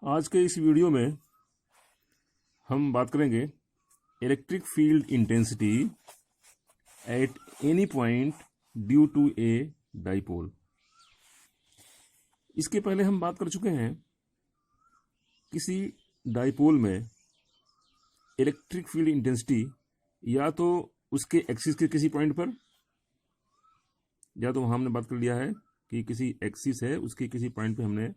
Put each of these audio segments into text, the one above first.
आज के इस वीडियो में हम बात करेंगे electric field intensity at any point due to a dipole. इसके पहले हम बात कर चुके हैं किसी डाइपोल में इलेक्ट्रिक फील्ड इंटेंसिटी या तो उसके एक्सिस के किसी पॉइंट पर, या तो हमने बात कर लिया है कि किसी एक्सिस है उसके किसी पॉइंट पे हमने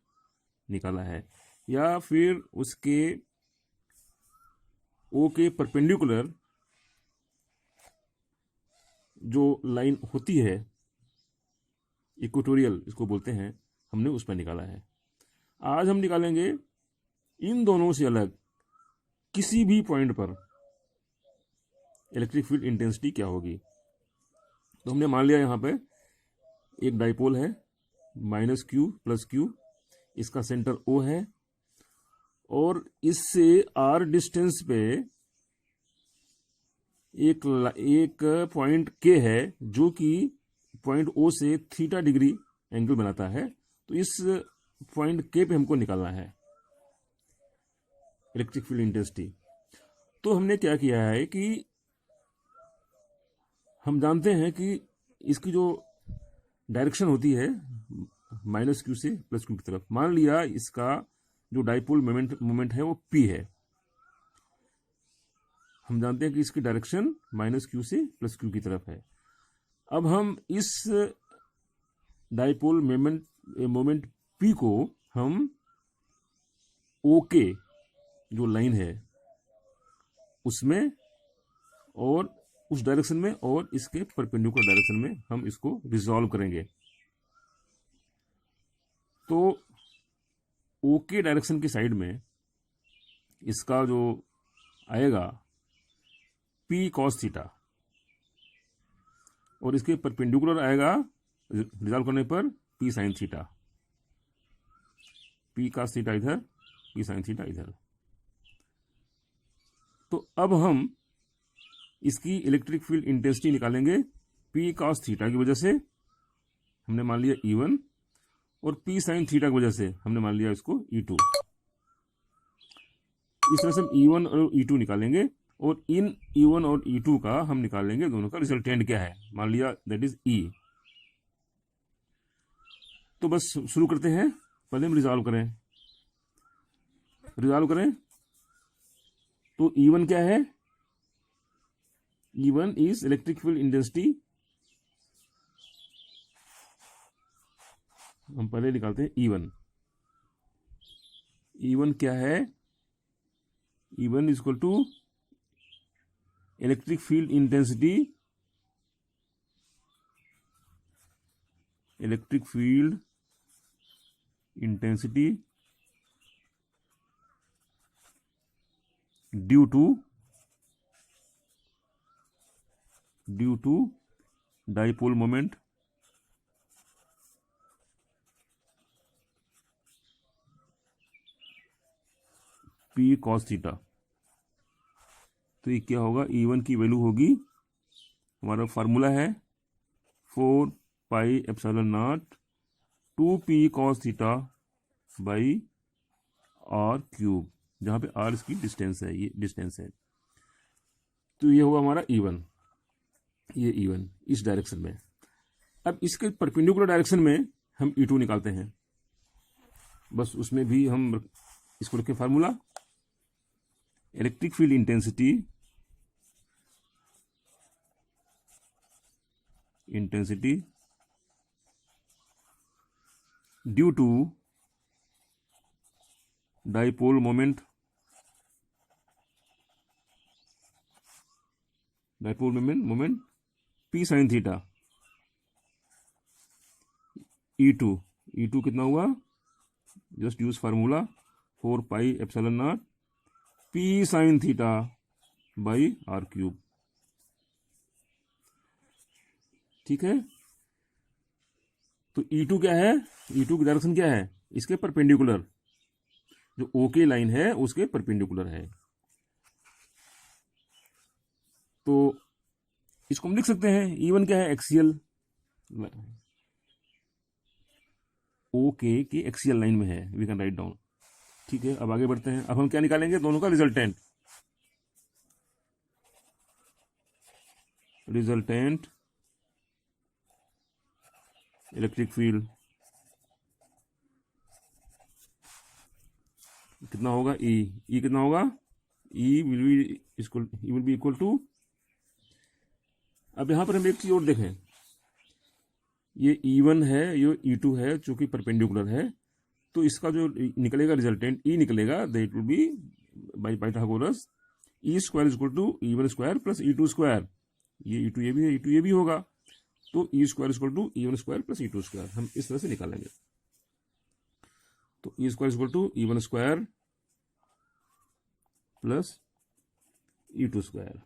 निकाला है, या फिर उसके ओ के परपेंडिकुलर जो लाइन होती है इक्वेटोरियल इसको बोलते हैं, हमने उस पर निकाला है। आज हम निकालेंगे इन दोनों से अलग किसी भी पॉइंट पर इलेक्ट्रिक फील्ड इंटेंसिटी क्या होगी। तो हमने मान लिया यहाँ पे एक डाइपोल है -q + q, इसका सेंटर O है और इससे r डिस्टेंस पे एक पॉइंट K है जो कि पॉइंट O से θ डिग्री एंगल बनाता है। तो इस पॉइंट K पे हमको निकालना है इलेक्ट्रिक फील्ड इंटेंसिटी। तो हमने क्या किया है कि हम जानते हैं कि इसकी जो डायरेक्शन होती है -q से +q की तरफ। मान लिया इसका जो डाइपोल मोमेंट है वो P है। हम जानते हैं कि इसकी डायरेक्शन -q से +q की तरफ है। अब हम इस डाइपोल मोमेंट P को हम OK जो लाइन है उसमें और उस डायरेक्शन में और इसके परपेंडिकुलर डायरेक्शन में हम इसको रिजॉल्व करेंगे। तो OK डायरेक्शन की साइड में इसका जो आएगा P cos थीटा और इसके परपेंडिकुलर आएगा रिजॉल्व करने पर P sin theta. P cos theta इधर, P sin थीटा इधर। तो अब हम इसकी इलेक्ट्रिक फील्ड इंटेंसिटी निकालेंगे P cos थीटा की वजह से हमने मान लिया E1 और P sin थीटा की वजह से हमने मान लिया इसको E2। इस तरह से हम E1 और E2 निकालेंगे और इन E1 और E2 का हम निकालेंगे दोनों का रिजल्टेंट क्या है, मान लिया दैट इज E। तो बस शुरू करते हैं। पहले हम रिजॉल्व करें तो E1 क्या है? E1 is electric field intensity. हम पहले निकालते हैं E1। E1 क्या है? E1 is equal to electric field intensity due to dipole moment P cos theta. तो ये क्या होगा? E1 की वैल्यू होगी, हमारा फार्मूला है 4πε0 2P cos theta by r³, जहां पे r इसकी डिस्टेंस है, ये डिस्टेंस है। तो ये होगा हमारा E1, ये E1 इस डायरेक्शन में। अब इसके परपेंडिकुलर डायरेक्शन में हम E2 निकालते हैं। बस उसमें भी हम इसको रखें formula, electric field intensity due to dipole moment P sin theta. E2 कितना हुआ? Just use formula 4πε0 P sin theta by r³। ठीक है। तो E2 क्या है? E2 की डायरेक्शन क्या है? इसके परपेंडिकुलर, जो OK लाइन है उसके परपेंडिकुलर है। तो इसको हम लिख सकते हैं, E1 क्या है? एक्सियल, OK की एक्सियल लाइन में है, वी कैन राइट डाउन। ठीक है, अब आगे बढ़ते हैं। अब हम क्या निकालेंगे, दोनों का रिजल्टेंट। रिजल्टेंट इलेक्ट्रिक फील्ड कितना होगा, ई कितना होगा, ई विल बी इक्वल टू। अब यहां पर हम एक चीज और देखें, ये E1 है, ये E2 है, जो कि परपेंडिकुलर है, तो इसका जो निकलेगा रिजल्टेंट ई निकलेगा, that will be by Pythagoras E square is equal to E1 square plus E2 square. ये E2 ये भी है, E2 ये भी होगा, तो E square is equal to E1 square plus E2 square. हम इस तरह से निकालेंगे। तो E square is equal to E1 square plus E2 square,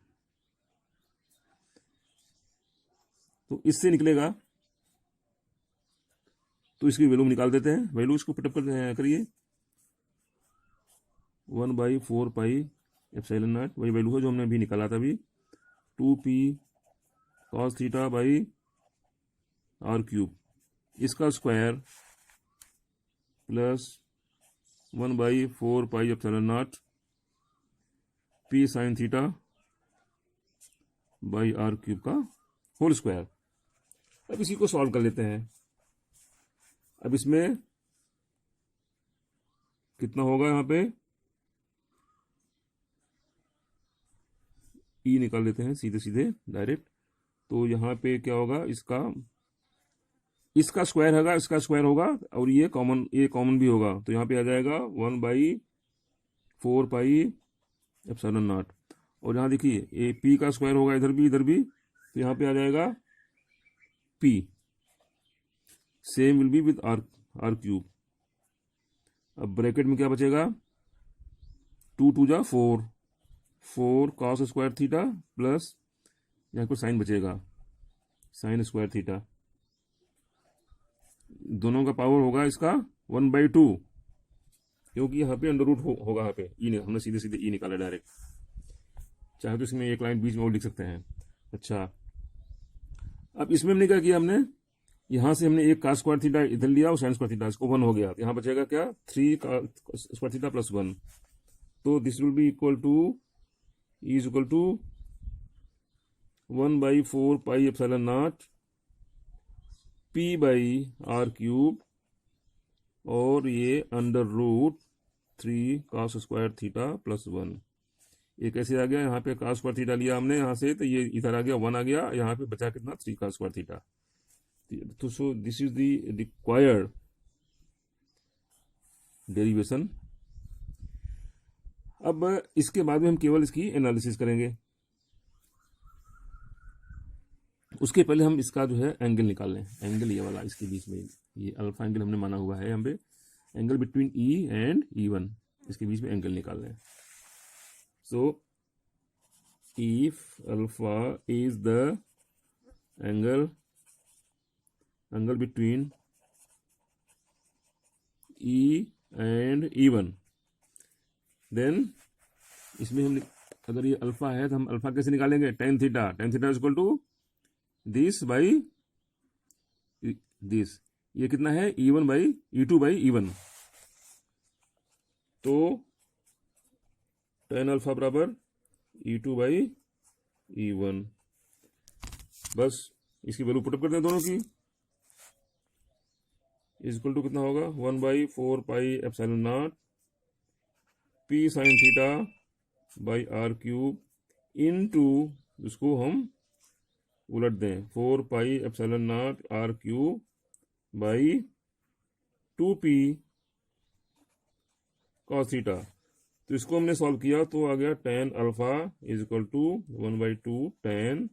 तो इससे निकलेगा, तो इसकी वैल्यू निकाल देते हैं। वैल्यू इसको पुटअप करिए, 1/4 पाई एप्सिलॉन नॉट, वही वैल्यू है जो हमने अभी निकाला था अभी, 2p cos theta by are cube, इसका square plus 1/4 pi epsilon naught p sine theta by are cube का होल स्क्वायर। अब इसी को सॉल्व कर लेते हैं। अब इसमें कितना होगा, यहां पे ई निकाल लेते हैं सीधे सीधे डायरेक्ट। तो यहाँ पे क्या होगा, इसका स्क्वायर होगा, इसका स्क्वायर होगा, और ये कॉमन भी होगा, तो यहाँ पे आ जाएगा 1/4 पाई एप्सिलॉन नॉट। और यहाँ देखिए ये पी का स्क्वायर होगा, इधर भी, तो यहाँ पे आ जाएगा P, same will be with R cube. अब ब्रैकेट में क्या बचेगा, 2 2 जा 4 कॉस स्क्वायर थीटा प्लस यहाँ पर साइन बचेगा, साइन स्क्वायर थीटा, दोनों का पावर होगा इसका 1/2, क्योंकि यहाँ पे अंडर रूट होगा, यहाँ पे ई हमने सीधे सीधे ई निकाला डायरेक्ट। चाहे तो इसमें एक लाइन बीच में और लिख सकते हैं। अच्छा, अब इसमें हमने क्या किया, हमने यहां से हमने एक cos स्क्वायर थीटा इधर लिया और साइन स्क्वायर थीटा, इसको 1 हो गया, तो यहाँ बचेगा क्या, 3 स्क्वायर थीटा प्लस 1। तो this will be equal to E is equal to 1/4 pi epsilon naught p by are cube, और ये under root 3 cos square theta plus 1। ये कैसे आ गया, यहाँ पे cos स्क्वायर थीटा लिया हमने यहाँ से, तो ये इधर आ गया 1 आ गया, यहाँ पे बचा कितना, 3 cos स्क्वायर थीटा। तो so this is the required derivation. अब इसके बाद में हम केवल इसकी एनालिसिस करेंगे। उसके पहले हम इसका जो है एंगल निकाल लें, एंगल ये वाला इसके बीच में, ये अल्फा एंगल हमने माना हुआ है, हम पे angle between E and E1, इसके बीच में एंगल निकाल लें। So if alpha is the angle between E and E1, then इसमें हम, अगर ये अल्फा है तो हम अल्फा कैसे निकालेंगे, tan theta is equal to this by this, ये कितना है, E2 बाई E1, तो tan अल्फा बराबर E2 बाई E1। बस इसकी वैल्यू पुटअप करते हैं दोनों की, इज इक्वल टू कितना होगा, 1/4 pi epsilon naught p sine theta by are cube into, इसको हम उलट दें, 4 pi epsilon naught R cube by 2p cos theta. तो इसको हमने सॉल्व किया तो आ गया tan alpha is equal to 1/2 tan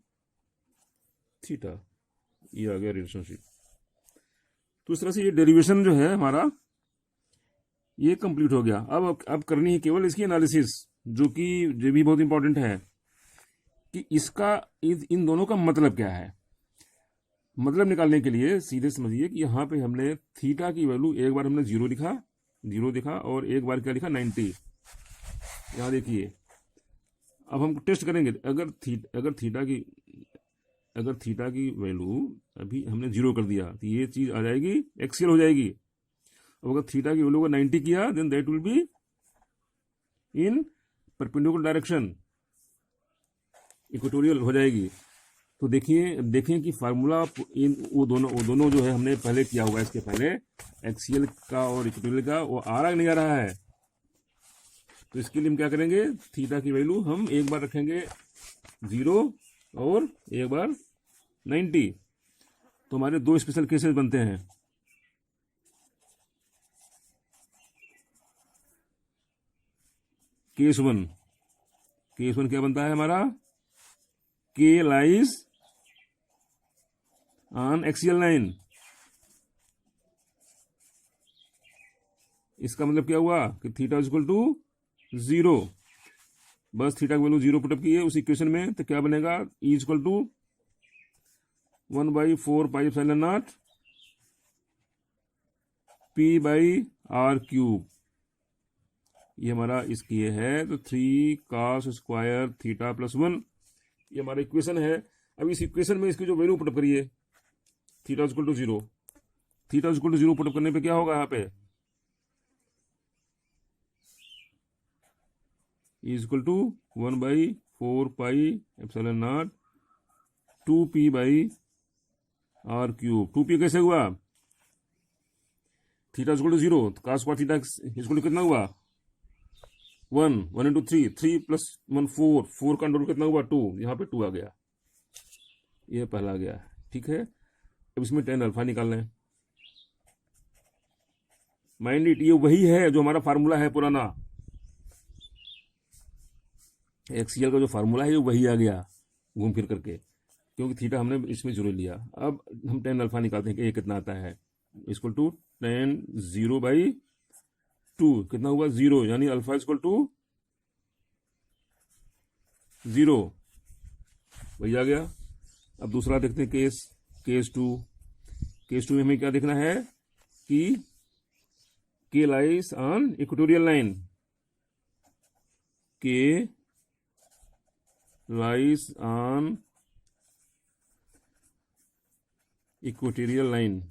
theta, ये आ गया रिलेशनशिप। तो इस तरह से ये डेरिवेशन जो है हमारा ये कंप्लीट हो गया। अब करनी है केवल इसकी एनालिसिस, जो भी बहुत इंपॉर्टेंट है कि इसका इन दोनों का मतलब क्या है। मतलब निकालने के लिए सीधे समझिए कि यहाँ पे हमने थीटा की वैल्यू, एक बार हमने जीरो लिखा और एक बार क्या लिखा, 90। यहाँ देखिए, अब हम टेस्ट करेंगे, अगर थीटा की वैल्यू अभी हमने 0 कर दिया तो ये चीज आ जाएगी, एक्सियल हो जाएगी। अब अगर थीटा की वैल्यू को 90 किया, then that will be in perpendicular direction, equatorial हो जाएगी। तो देखिए देखें कि फार्मूला इन वो दोनों जो है हमने पहले किया हुआ है, इसके पहले एक्सियल का और इक्वेटोरियल का, वो आ रहा नहीं आ रहा है। तो इसके लिए हम क्या करेंगे, थीटा की वैल्यू हम एक बार रखेंगे 0 और एक बार 90। तो हमारे दो स्पेशल केसेस बनते हैं। केस वन क्या बनता है हमारा, के लाइज ऑन एक्सियल लाइन। इसका मतलब क्या हुआ कि थीटा इज इक्वल टू 0। बस थीटा की वैल्यू 0 पुटअप की है उस इक्वेशन में, तो क्या बनेगा, E is equal to 1/4 pi epsilon naught P by are cube. ये हमारा इसकी ये है, तो 3 cos स्क्वायर थीटा प्लस 1, ये हमारा इक्वेशन है। अब इस इक्वेशन में इसकी जो वैल्यू पुटअप करिए, theta equal to 0, theta equal to 0 put up करने पे क्या होगा, यहाँ पे is equal to 1/4 pi epsilon naught 2p by are cube. 2p कैसे हुआ, थीटा इक्वल टू 0, तो cos square theta equal to कितना हुआ, 1 इंटू 3 प्लस 1 4 का अंडर कितना हुआ, 2, यहाँ पे 2 आ गया, ये पहला आ गया। ठीक है, अब इसमें tan अल्फा निकाल लें। माइंड इट, ये वही है जो हमारा फार्मूला है पुराना, एक्सीएल का जो फार्मूला है ये वही आ गया घूम फिर करके, क्योंकि थीटा हमने इसमें 0 लिया। अब हम tan अल्फा निकालते हैं कि ये कितना आता है, इक्वल टू tan 0/2, कितना हुआ 0, यानी अल्फा इक्वल टू 0, वही आ गया। अब दूसरा देखते हैं केस टू में हमें क्या देखना है कि K lies on equatorial line, K lies on equatorial line.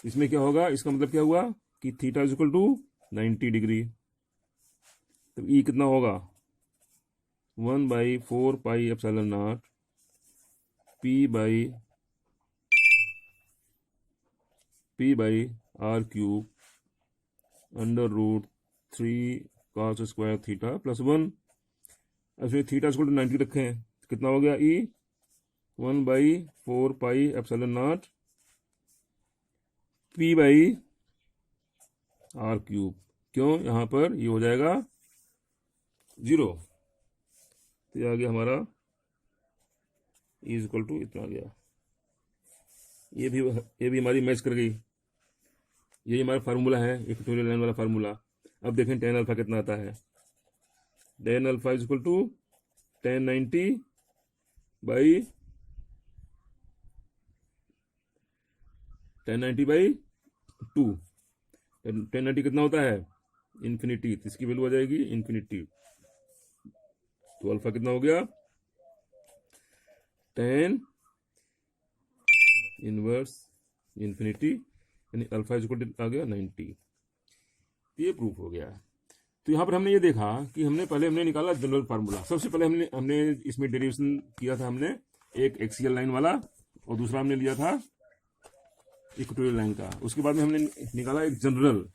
इसमें क्या होगा, इसका मतलब क्या हुआ कि theta is equal to 90 degree. तो ई कितना होगा, 1/4 pi epsilon naught P by are cube under root 3 cos square theta plus 1। ऐसे थीटा इक्वल टू 90 रखे हैं, कितना हो गया, E 1/4 pi epsilon naught P by are cube. क्यों, यहाँ पर ये हो जाएगा 0, तो ये आ गया हमारा इज इक्वल टू इतना आ गया। ये भी हमारी मैच कर गई, यही हमारा फार्मूला है इक्वेटोरियल लाइन वाला फार्मूला। अब देखें tan अल्फा कितना आता है, tan alpha is equal to tan 90 by tan 90 by 2। tan 90 कितना होता है, इन्फिनिटी, तो इसकी वैल्यू आ जाएगी इन्फिनिटी। तो अल्फा कितना हो गया, tan इनवर्स इन्फिनिटी, यानी अल्फा इक्वल टू आ गया 90। ये प्रूफ हो गया। तो यहाँ पर हमने ये देखा कि हमने निकाला जनरल फार्मूला। सबसे पहले हमने इसमें डेरिवेशन किया था, हमने एक एक्सियल लाइन वाला और दूसरा हमने लिया था इक्वेटोरियल लाइन का। उसके बाद में हमने निकाला एक जनरल,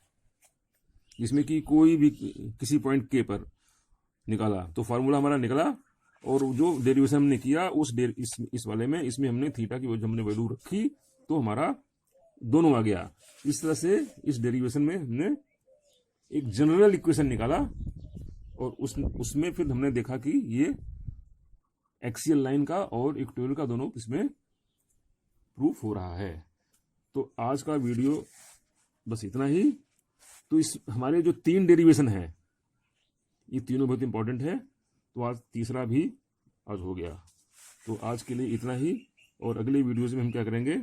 जिसमें कि कोई भी किसी पॉइंट के पर निकाला, तो फार्मूला हमारा निकला। और जो डेरिवेशन हमने किया इस वाले में, इसमें हमने थीटा की हमने वैल्यू रखी, तो हमारा दोनों आ गया। इस तरह से इस डेरिवेशन में हमने एक जनरल इक्वेशन निकाला, और उसमें फिर हमने देखा कि ये एक्सियल लाइन का और इक्वेटोरियल का दोनों इसमें प्रूफ हो रहा है। तो आज का वीडियो बस इतना ही। तो इस हमारे जो 3 डेरिवेशन है, ये तीनों बहुत इंपॉर्टेंट है, तो आज तीसरा भी आज हो गया। तो आज के लिए इतना ही, और अगले वीडियोज में हम क्या करेंगे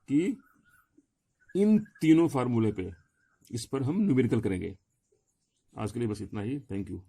कि इन तीनों फार्मूले पे, इस पर हम न्यूमेरिकल करेंगे। आज के लिए बस इतना ही, थैंक यू।